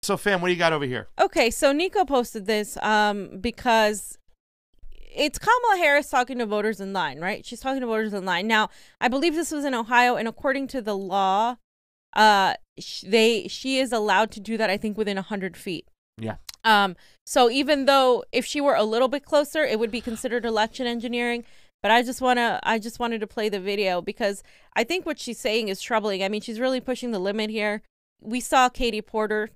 So, fam, what do you got over here? Okay, so Niko posted this because it's Kamala Harris talking to voters in line, right? She's talking to voters in line. Now, I believe this was in Ohio, and according to the law, she is allowed to do that, I think, within 100 feet. Yeah. So even though if she were a little bit closer, it would be considered election engineering. But I just wanted to play the video because I think what she's saying is troubling. I mean, she's really pushing the limit here. We saw Katie Porter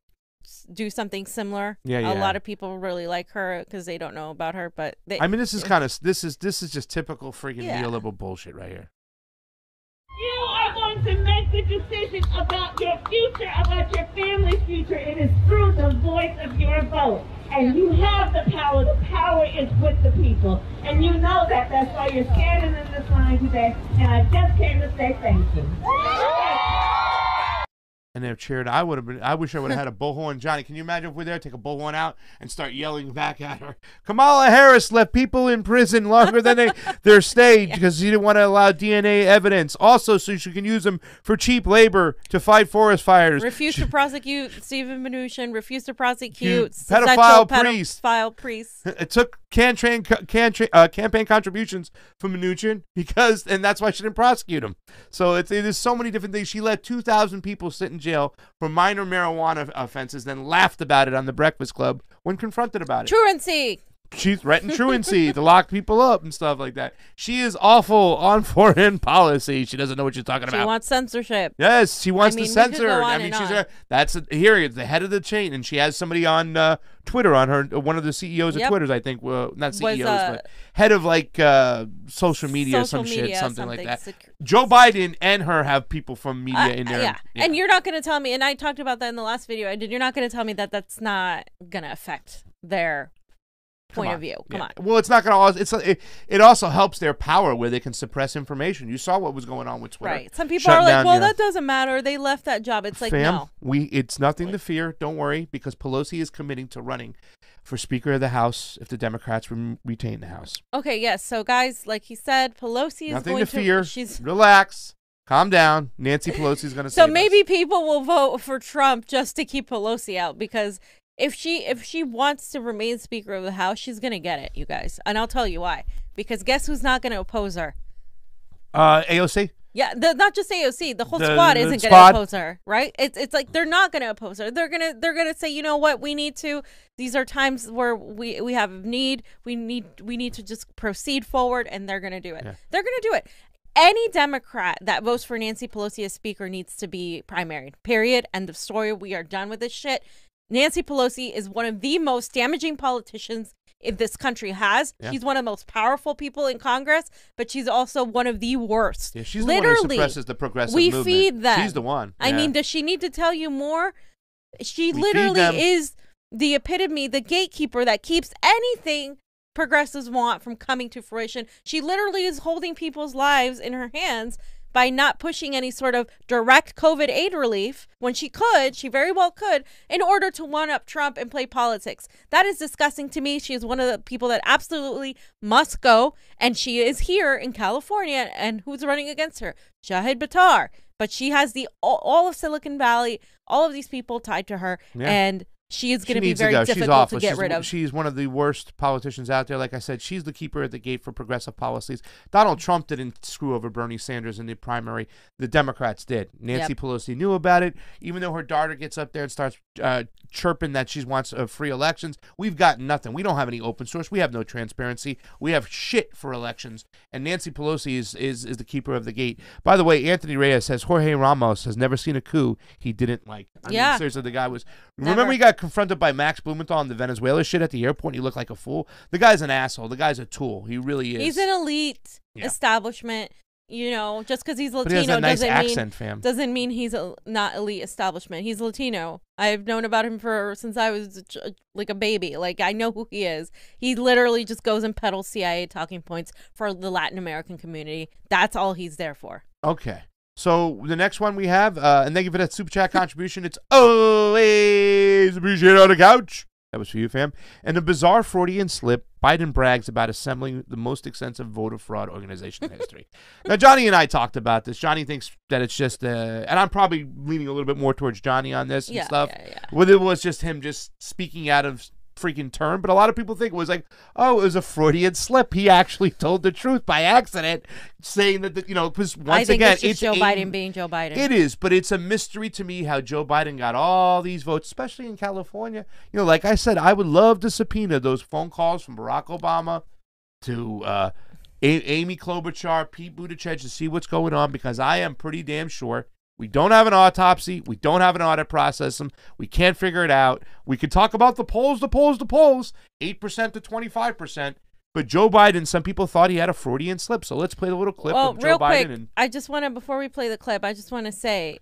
do something similar. Yeah. A lot of people really like her because they don't know about her. But I mean, this is just typical freaking neoliberal bullshit right here. You are going to make the decision about your future, about your family's future. It is through the voice of your vote. And you have the power. The power is with the people. And you know that. That's why you're standing in this line today. And I just came to say thank you. And they're cheered. I wish I would have had a bullhorn. Johnny, can you imagine if we're there, take a bullhorn out and start yelling back at her? Kamala Harris left people in prison longer than their stay because she didn't want to allow DNA evidence. Also, so she can use them for cheap labor to fight forest fires. Refuse to prosecute Stephen Mnuchin. Refuse to prosecute pedophile priests. It took campaign contributions from Mnuchin and that's why she didn't prosecute him. So there's so many different things. She let 2,000 people sit in jail for minor marijuana offenses, then laughed about it on the Breakfast Club when confronted about it. Truancy. She's threatened truancy to lock people up and stuff like that. She is awful on foreign policy. She doesn't know what she's talking about. She wants censorship. Yes, she wants to censor. That's here the head of the chain, and she has somebody on Twitter on her. One of the CEOs of Twitter's, I think. Well, not CEOs, but head of like social media, something like that. Joe Biden and her have people from media in there. Yeah, and you're not going to tell me. And I talked about that in the last video I did. You're not going to tell me that that's not going to affect their point of view. Come on. Well, it's not going to. It also helps their power where they can suppress information. You saw what was going on with Twitter. Right. Some people are like, well, that doesn't matter. They left that job. It's like, fam, no. It's nothing to fear. Don't worry, because Pelosi is committing to running for Speaker of the House if the Democrats retain the House. Okay. Yes. So, guys, like he said, Pelosi is nothing going to fear. Relax. Calm down. Nancy Pelosi is going to. So maybe people will vote for Trump just to keep Pelosi out because. If she wants to remain Speaker of the House, she's going to get it, you guys. And I'll tell you why. Because guess who's not going to oppose her? AOC? Yeah, not just AOC. The whole squad isn't going to oppose her, right? It's like they're not going to oppose her. They're gonna say, you know what, we need to. These are times where we have need. We need to just proceed forward, and they're going to do it. Yeah. They're going to do it. Any Democrat that votes for Nancy Pelosi as Speaker needs to be primaried. Period. End of story. We are done with this shit. Nancy Pelosi is one of the most damaging politicians this country has. Yeah. She's one of the most powerful people in Congress, but she's also one of the worst. Yeah, she's literally the one who suppresses the progressive movement. We feed them. She's the one. I mean, does she need to tell you more? She literally is the epitome, the gatekeeper that keeps anything progressives want from coming to fruition. She literally is holding people's lives in her hands by not pushing any sort of direct COVID aid relief when she very well could, in order to one-up Trump and play politics. That is disgusting to me. She is one of the people that absolutely must go, and she is here in California, and who's running against her? Shahid Buttar. But she has all of Silicon Valley, all of these people tied to her, and she is going to be very difficult to get rid of. She's one of the worst politicians out there. Like I said, she's the keeper at the gate for progressive policies. Donald Trump didn't screw over Bernie Sanders in the primary. The Democrats did. Nancy Pelosi knew about it. Even though her daughter gets up there and starts chirping that she wants free elections, we've got nothing. We don't have any open source. We have no transparency. We have shit for elections. And Nancy Pelosi is the keeper of the gate. By the way, Anthony Reyes says Jorge Ramos has never seen a coup he didn't like. I mean, seriously, the guy was... Remember he got confronted by Max Blumenthal on the Venezuela shit at the airport and he looked like a fool? The guy's an asshole. The guy's a tool. He really is. He's an elite establishment. You know, just because he's Latino he has a nice accent, doesn't mean he's not elite establishment. He's Latino. I've known about him since I was like a baby. Like, I know who he is. He literally just goes and peddles CIA talking points for the Latin American community. That's all he's there for. Okay. So the next one we have, and thank you for that super chat contribution. It's always appreciated on the couch. That was for you, fam. And a bizarre Freudian slip, Biden brags about assembling the most extensive voter fraud organization in history. Now, Johnny and I talked about this. Johnny thinks that it's just, and I'm probably leaning a little bit more towards Johnny on this and stuff. Whether it was just him just speaking out of freaking turn, but a lot of people think it was like, oh, it was a Freudian slip. He actually told the truth by accident, saying that, because once again, it's Joe Biden being Joe Biden. It is, but it's a mystery to me how Joe Biden got all these votes, especially in California. Like I said, I would love to subpoena those phone calls from Barack Obama to Amy Klobuchar, Pete Buttigieg to see what's going on, because I am pretty damn sure we don't have an autopsy. We don't have an audit process. We can't figure it out. We could talk about the polls, 8% to 25%. But Joe Biden, some people thought he had a Freudian slip. So let's play the little clip of Joe Biden. Quick, I just want to, before we play the clip, I just want to say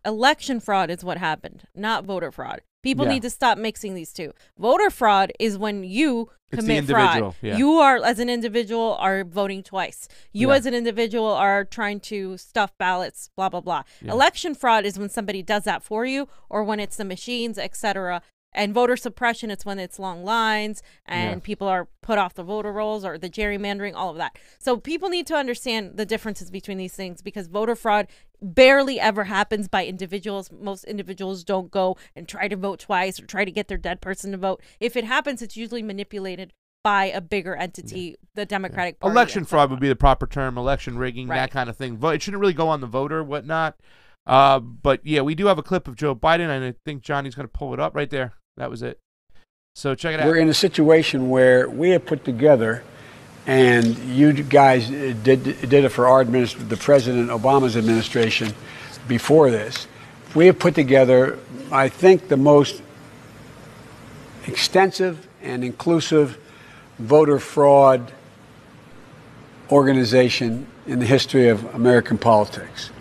election fraud is what happened, not voter fraud. People need to stop mixing these two. Voter fraud is when you commit fraud. Yeah. You are, as an individual, are voting twice. You as an individual are trying to stuff ballots, blah, blah, blah. Yeah. Election fraud is when somebody does that for you, or when it's the machines, etc. And voter suppression, it's when it's long lines and people are put off the voter rolls, or the gerrymandering, all of that. So people need to understand the differences between these things, because voter fraud barely ever happens by individuals. Most individuals don't go and try to vote twice or try to get their dead person to vote. If it happens, it's usually manipulated by a bigger entity, the Democratic Party. Election fraud would be the proper term, election rigging, that kind of thing. It shouldn't really go on the voter, whatnot. But yeah, we do have a clip of Joe Biden, and I think Johnny's going to pull it up right there. That was it. So check it out. We're in a situation where we have put together, and you guys did it for our administration, the President Obama's administration before this. We have put together, I think, the most extensive and inclusive voter fraud organization in the history of American politics.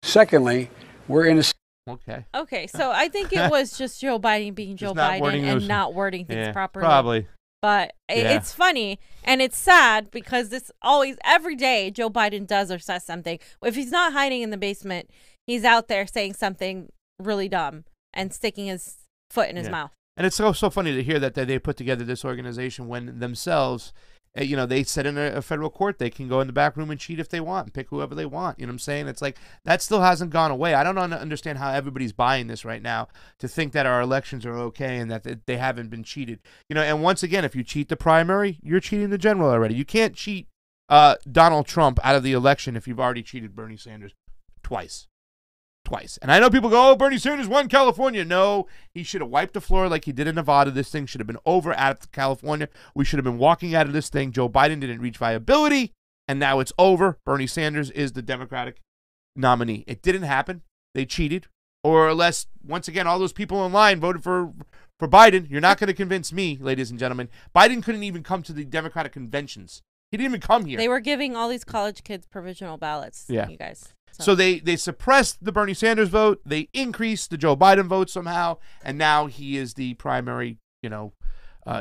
Secondly, we're in a Okay, so I think it was just Joe Biden being Joe Biden and not wording things properly. Probably. But it's funny, and it's sad, because this always, every day, Joe Biden does or says something. If he's not hiding in the basement, he's out there saying something really dumb and sticking his foot in his mouth. And it's so funny to hear that they put together this organization when themselves, they said in a federal court they can go in the back room and cheat if they want and pick whoever they want. You know what I'm saying? It's like that still hasn't gone away. I don't understand how everybody's buying this right now to think that our elections are okay and that they haven't been cheated. And once again, if you cheat the primary, you're cheating the general already. You can't cheat Donald Trump out of the election if you've already cheated Bernie Sanders twice. And I know people go, oh, Bernie Sanders won California. No, he should have wiped the floor like he did in Nevada. This thing should have been over out of California. We should have been walking out of this thing. Joe Biden didn't reach viability, and now it's over. Bernie Sanders is the Democratic nominee. It didn't happen. They cheated. Or unless, once again, all those people in line voted for Biden. You're not going to convince me, ladies and gentlemen. Biden couldn't even come to the Democratic conventions. He didn't even come here. They were giving all these college kids provisional ballots, you guys. So they suppressed the Bernie Sanders vote. They increased the Joe Biden vote somehow. And now he is the primary,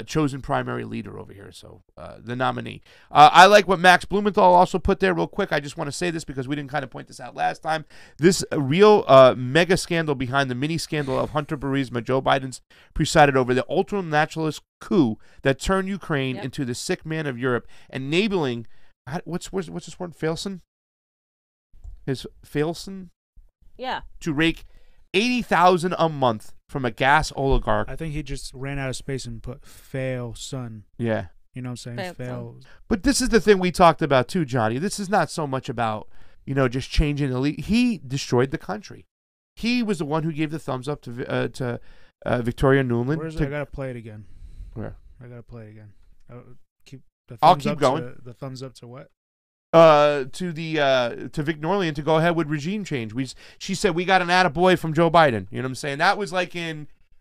chosen primary leader over here. So the nominee. I like what Max Blumenthal also put there real quick. I just want to say this because we didn't kind of point this out last time. This real mega scandal behind the mini scandal of Hunter Burisma, Joe Biden's presided over the ultra-nationalist coup that turned Ukraine into the sick man of Europe, enabling, what's this word, Failson? To rake $80,000 a month from a gas oligarch. I think he just ran out of space and put fail son. Yeah. You know what I'm saying? Fail. But this is the thing we talked about too, Johnny. This is not so much about, just changing the lead. He destroyed the country. He was the one who gave the thumbs up to Victoria Nuland. I gotta play it again. Where? I gotta play it again. I'll keep going. The thumbs up to what? To Vic Norlian to go ahead with regime change. She said we got an attaboy from Joe Biden. You know what I'm saying? That was like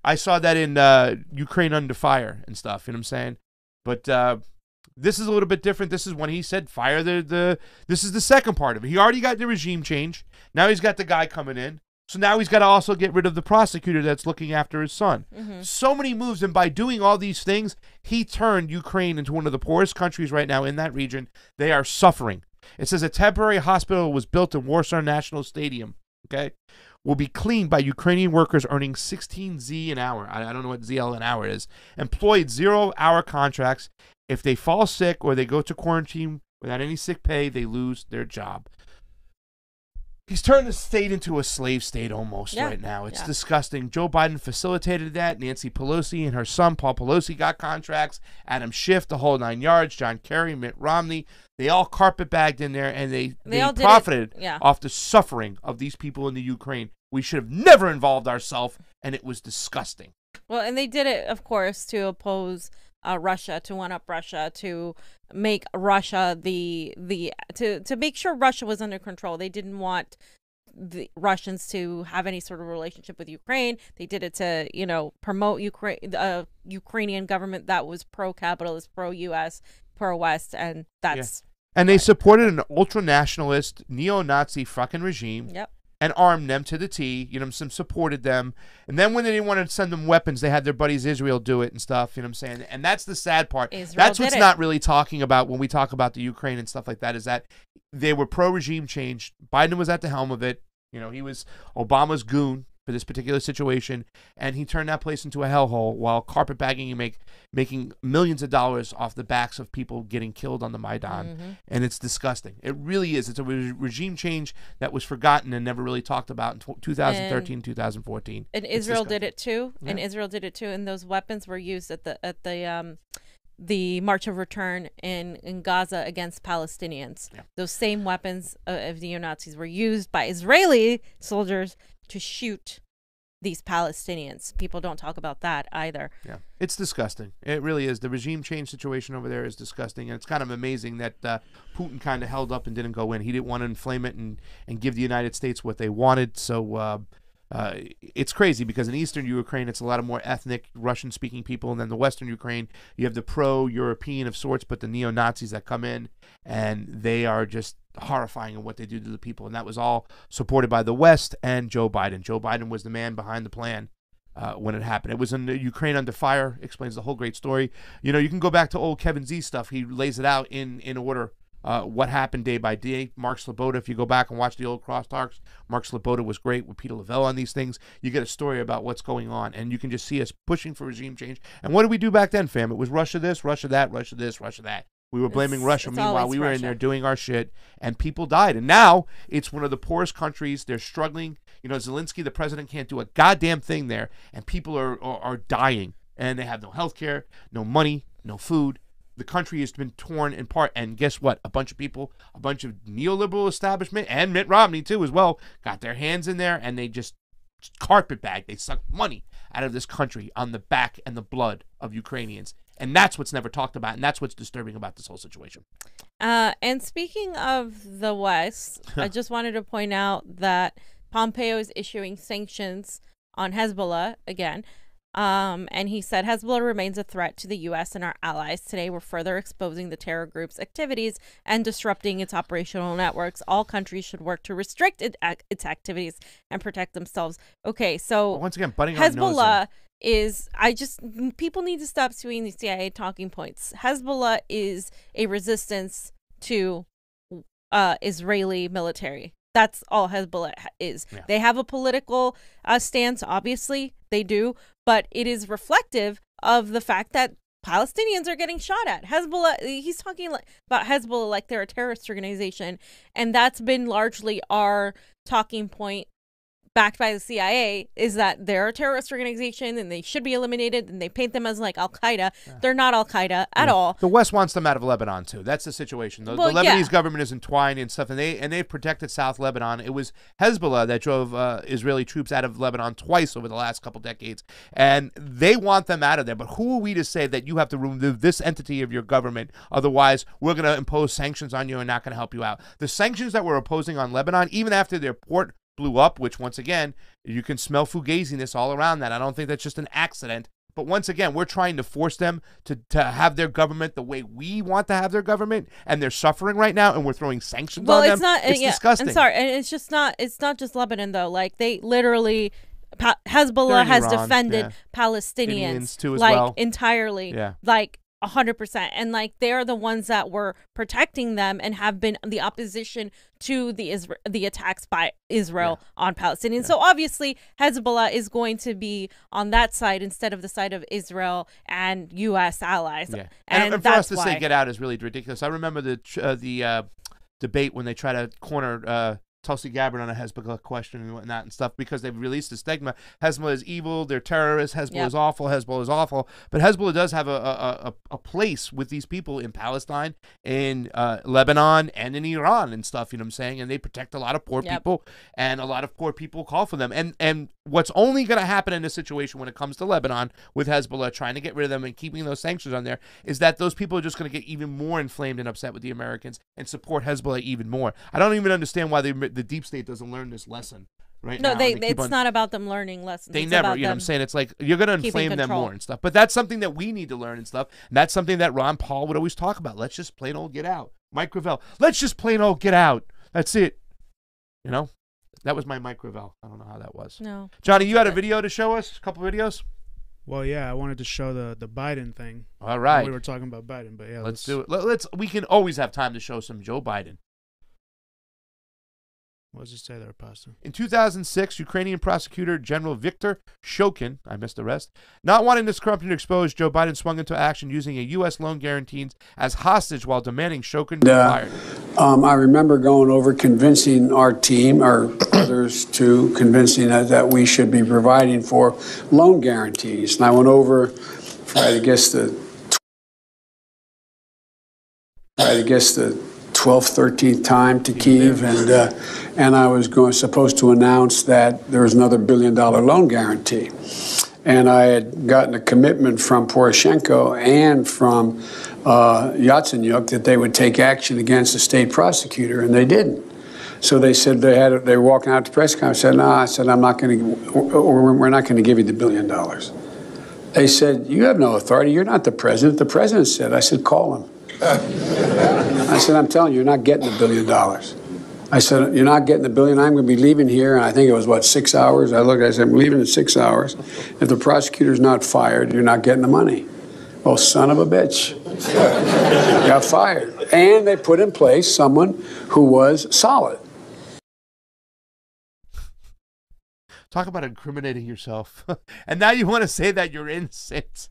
I saw that in Ukraine Under Fire and stuff. You know what I'm saying? But this is a little bit different. This is when he said fire this is the second part of it. He already got the regime change. Now he's got the guy coming in. So now he's got to also get rid of the prosecutor that's looking after his son. Mm-hmm. So many moves, and by doing all these things, he turned Ukraine into one of the poorest countries right now in that region. They are suffering. It says a temporary hospital was built in Warsaw National Stadium, okay, will be cleaned by Ukrainian workers earning 16 Z an hour. I don't know what ZL an hour is. Employed 0-hour contracts. If they fall sick or they go to quarantine without any sick pay, they lose their job. He's turned the state into a slave state almost right now. It's disgusting. Joe Biden facilitated that. Nancy Pelosi and her son, Paul Pelosi, got contracts. Adam Schiff, the whole 9 yards. John Kerry, Mitt Romney. They all carpet-bagged in there, and they profited off the suffering of these people in the Ukraine. We should have never involved ourselves, and it was disgusting. Well, and they did it, of course, to oppose Russia, to one-up Russia, to make Russia to make sure Russia was under control. They didn't want the Russians to have any sort of relationship with Ukraine. They did it to, promote Ukrainian government that was pro-capitalist, pro-U.S., pro-West, and that's... And they supported an ultra-nationalist, neo-Nazi fucking regime. Yep. And armed them to the T, some supported them. And then when they didn't want to send them weapons, they had their buddies Israel do it and stuff, you know what I'm saying? And that's the sad part. That's what's not really talking about when we talk about the Ukraine and stuff like that, is that they were pro-regime change. Biden was at the helm of it. He was Obama's goon for this particular situation, and he turned that place into a hellhole while carpetbagging and making millions of dollars off the backs of people getting killed on the Maidan. And it's disgusting. It really is. It's a regime change that was forgotten and never really talked about in 2013, 2014. And Israel did it too. Yeah. And Israel did it too. And those weapons were used at the March of Return in Gaza against Palestinians. Yeah. Those same weapons of neo-Nazis were used by Israeli soldiers to shoot these Palestinians. People don't talk about that either. Yeah, it's disgusting. It really is. The regime change situation over there is disgusting, and it's kind of amazing that Putin kind of held up and didn't go in. He didn't want to inflame it and give the United States what they wanted, so it's crazy because in eastern Ukraine, it's a lot of more ethnic Russian-speaking people, and then the western Ukraine, you have the pro-European of sorts, but the neo-Nazis that come in, and they are just horrifying in what they do to the people, and that was all supported by the West and Joe Biden. Joe Biden was the man behind the plan when it happened. It was in Ukraine Under Fire, explains the whole great story. You can go back to old Kevin Z stuff. He lays it out in order. What happened day by day. Mark Sloboda, if you go back and watch the old crosstalks, Mark Sloboda was great with Peter Lavelle on these things. You get a story about what's going on, and you can just see us pushing for regime change. And what did we do back then, fam? It was Russia this, Russia that, Russia this, Russia that. We were blaming Russia. Meanwhile, we were in there doing our shit, and people died. And now it's one of the poorest countries. They're struggling. Zelensky, the president, can't do a goddamn thing there, and people are dying. And they have no health care, no money, no food. The country has been torn in part, and guess what? A bunch of people, a bunch of neoliberal establishment, and Mitt Romney too as well, got their hands in there, and they just carpetbag. They suck money out of this country on the back and the blood of Ukrainians, and that's what's never talked about, and that's what's disturbing about this whole situation. And speaking of the West, I just wanted to point out that Pompeo is issuing sanctions on Hezbollah again. And he said Hezbollah remains a threat to the U.S. and our allies. Today, we're further exposing the terror group's activities and disrupting its operational networks. All countries should work to restrict its activities and protect themselves. Okay, so once again, butting Hezbollah people need to stop suing the CIA talking points. Hezbollah is a resistance to Israeli military. That's all Hezbollah is. Yeah. They have a political stance, obviously, they do, but it is reflective of the fact that Palestinians are getting shot at. Hezbollah, he's talking about Hezbollah like they're a terrorist organization, and that's been largely our talking point, backed by the CIA, is that they're a terrorist organization and they should be eliminated, and they paint them as like Al-Qaeda. Yeah. They're not Al-Qaeda at all. The West wants them out of Lebanon too. That's the situation. The Lebanese government is entwined and stuff, and they've protected South Lebanon. It was Hezbollah that drove Israeli troops out of Lebanon twice over the last couple decades, and they want them out of there. But who are we to say that you have to remove this entity of your government? Otherwise, we're going to impose sanctions on you and not going to help you out. The sanctions that we're imposing on Lebanon, even after their port blew up, which once again, you can smell fugaziness all around that. I don't think that's just an accident. But once again, we're trying to force them to have their government the way we want to have their government, and they're suffering right now, and we're throwing sanctions on them. It's disgusting. I'm sorry, and it's not just Lebanon though. Like they literally, Hezbollah has defended Palestinians too as like well. entirely. Yeah. Like 100%. And like they're the ones that were protecting them and have been the opposition to the attacks by Israel on Palestinians. So obviously Hezbollah is going to be on that side instead of the side of Israel and U.S. allies. Yeah. And for us to say get out is really ridiculous. I remember the debate when they try to corner Tulsi Gabbard on a Hezbollah question and whatnot and stuff, because they've released the stigma. Hezbollah is evil. They're terrorists. Hezbollah is awful. Hezbollah is awful. But Hezbollah does have a place with these people in Palestine, in Lebanon, and in Iran and stuff, you know what I'm saying? And they protect a lot of poor people, and a lot of poor people call for them. And what's only going to happen in this situation when it comes to Lebanon with Hezbollah trying to get rid of them and keeping those sanctions on there is that those people are just going to get even more inflamed and upset with the Americans and support Hezbollah even more. I don't even understand why the deep state doesn't learn this lesson right now. No, it's not about them learning lessons. They never, you know what I'm saying? It's like you're going to inflame them more and stuff. But that's something that we need to learn and stuff. And that's something that Ron Paul would always talk about. Let's just plain old get out. Mike Gravel, let's just plain old get out. That's it. You know? That was my Mike Gravel. I don't know how that was. No. Johnny, you had a video to show us? A couple videos? Well, yeah, I wanted to show the Biden thing. All right. We were talking about Biden, but yeah. Let's do it. We can always have time to show some Joe Biden. What does it say there, Pastor? In 2006, Ukrainian prosecutor General Viktor Shokin, I missed the rest, not wanting this corruption exposed, Joe Biden swung into action using a U.S. loan guarantees as hostage while demanding Shokin be fired. I remember going over convincing our team, or others, to convincing us that we should be providing for loan guarantees. And I went over, I guess the 12th, 13th time to Kyiv, and I was supposed to announce that there was another $1 billion loan guarantee. And I had gotten a commitment from Poroshenko and from Yatsenyuk that they would take action against the state prosecutor, and they didn't. So they said they were walking out to press conference. I said, no, I said, I'm not going to, we're not going to give you the $1 billion. They said, you have no authority. You're not the president. The president said. I said, call him. I said, I'm telling you, you're not getting the $1 billion. I said, you're not getting the $1 billion. I'm going to be leaving here. And I think it was, 6 hours? I said, I'm leaving in 6 hours. If the prosecutor's not fired, you're not getting the money. Oh, son of a bitch. Got fired. And they put in place someone who was solid. Talk about incriminating yourself. And now you want to say that you're innocent.